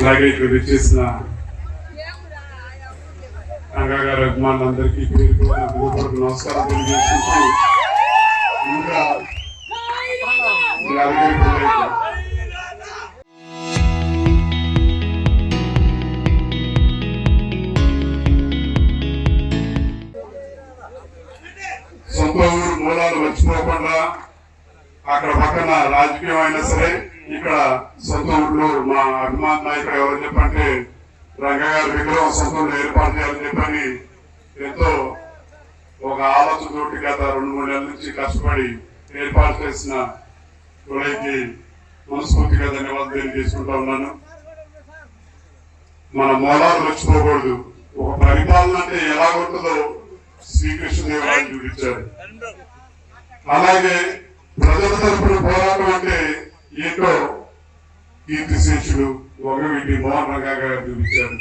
అలాగే ఇక్కడ విచ్చేసిన రంగా గారి అభిమానులందరికీ పేరు కూడా నమస్కారం తెలియజేసుకుంటూ ఇంకా సొంత ఊరు మూలాలు మర్చిపోకుండా అక్కడ పక్కన రాజకీయం అయినా సరే ఇక్కడ సొంత ఊర్లో మా అభిమాన నాయకుడు ఎవరు చెప్పంటే రంగా గారి విగ్రహం సొంతంలో ఏర్పాటు చేయాలని చెప్పని ఎంతో ఒక ఆలోచనతోటి గత 2-3 నెలల నుంచి కష్టపడి ఏర్పాటు చేసిన వాళ్ళకి మనస్ఫూర్తిగా ధన్యవాదాలు తెలియజేసుకుంటా ఉన్నాను. మన మూలాలు మర్చిపోకూడదు. ఒక పరిపాలన అంటే ఎలా ఉంటుందో శ్రీకృష్ణదేవరాయలు చూపించారు. అలాగే ప్రజల తరపున పోరాటం అంటే ఏంటో కీర్తిశేషుడు వంగవీటి మోహన్ రంగా గారు చూపించారు.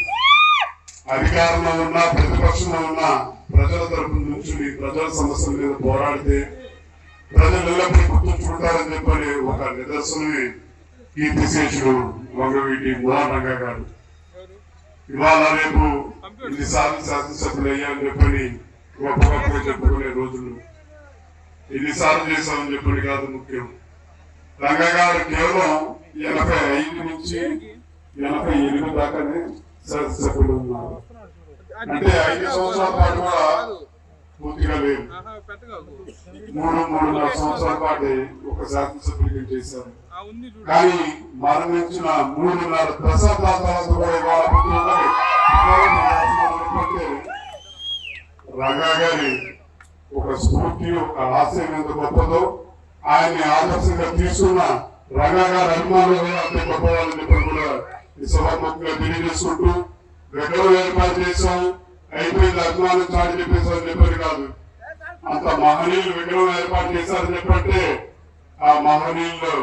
అధికారంలో ఉన్న ప్రతిపక్షంలో ఉన్న ప్రజల తరపు నుంచి ప్రజల సమస్యల మీద పోరాడితే ప్రజలు ఎల్లప్పుడూ గుర్తుంచుకుంటారని చెప్పని ఒక నిదర్శనమే కీర్తిశేషుడు వంగవీటి మోహన్ రంగా గారు. ఇవాళ రేపు ఇన్నిసార్లు శాసనసభ్యులు అయ్యారని చెప్పని గొప్పగా చెప్పుకునే రోజులు ఎన్నిసార్లు చేశామని చెప్పని కాదు ముఖ్యం. రంగా గారు కేవలం 85 నుంచి 88 దాకానే శాసనసభ్యులు ఉన్నారు. అంటే 5 సంవత్సరాల పాటు కూడా పూర్తిగా లేదు. 3-3.5 సంవత్సరాల పాటు ఒక శాసనసభ్యులు చేశారు. కానీ మరణించిన 3.5 దశాబ్దాల తర్వాత కూడా రంగా గారి ఒక స్ఫూర్తి ఒక ఆశయం ఎంత గొప్పదో ఆయన్ని ఆదర్శంగా తీసుకున్న రంగా గారి అభిమానులు అంతే గొప్పవాళ్ళని చెప్పి కూడా ఈ సభాముఖంగా తెలియజేసుకుంటూ విగ్రహం ఏర్పాటు చేశాం అయిపోయింది అభిమానం చాటి చెప్పేసారని చెప్పని కాదు. అంత మహనీయులు విగ్రహం ఏర్పాటు చేశారని చెప్పంటే ఆ మహనీయుల్లో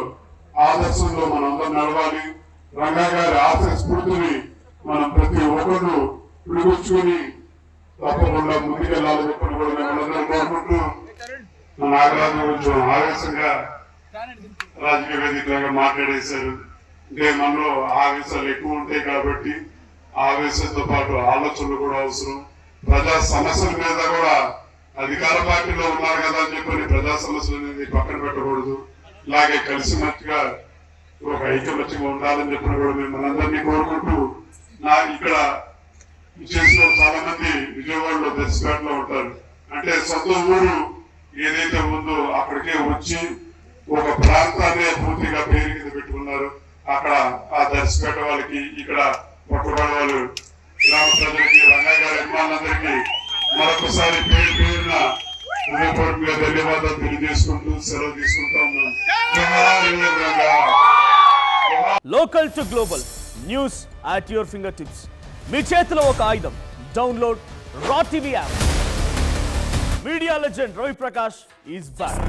ఆదర్శంలో మనం అందరం నడవాలి. రంగా గారి ఆశ స్ఫూర్తిని మనం ప్రతి ఒక్కరు పిలుగుచ్చుకుని తప్పకుండా ముందుకెళ్ళాలని చెప్పని కూడా మేము కోరుకుంటూ మన నాగరాజు కొంచెం ఆవేశంగా రాజకీయ వేదికగా మాట్లాడేశారు. అంటే మనలో ఆవేశాలు ఎక్కువ ఉంటాయి కాబట్టి ఆవేశంతో పాటు ఆలోచనలు కూడా అవసరం. ప్రజా సమస్యల మీద కూడా అధికార పార్టీలో ఉన్నారు కదా అని చెప్పని ప్రజా సమస్యలు అనేది పక్కన పెట్టకూడదు. ఇలాగే కలిసిమెట్టుగా ఒక ఐకమత్యంగా ఉండాలని చెప్పిన కూడా మేము మనందరినీ కోరుకుంటూ ఇక్కడ చేసిన చాలా మంది విజయవాడలో దర్శపేటలో ఉంటారు. అంటే సొంత ఊరు ఏదైతే ఉందో అక్కడికే వచ్చి ఒక ప్రాంతాన్ని పూర్తిగా పేరు కింద పెట్టుకున్నారు. అక్కడ ఆ దర్శపేట వాళ్ళకి ఇక్కడ పట్టుబడి వాళ్ళు గ్రామ ప్రజలకి రంగా గారి అభిమానులందరికీ మరొకసారి పేరున హృదయపూర్వకంగా ధన్యవాదాలు తెలియజేసుకుంటూ సెలవు తీసుకుంటా ఉన్నాను. Local to global news at your fingertips. మీ చేతిలో ఒక ఆయుధం. Download R TV app. Media legend Ravi Prakash is back.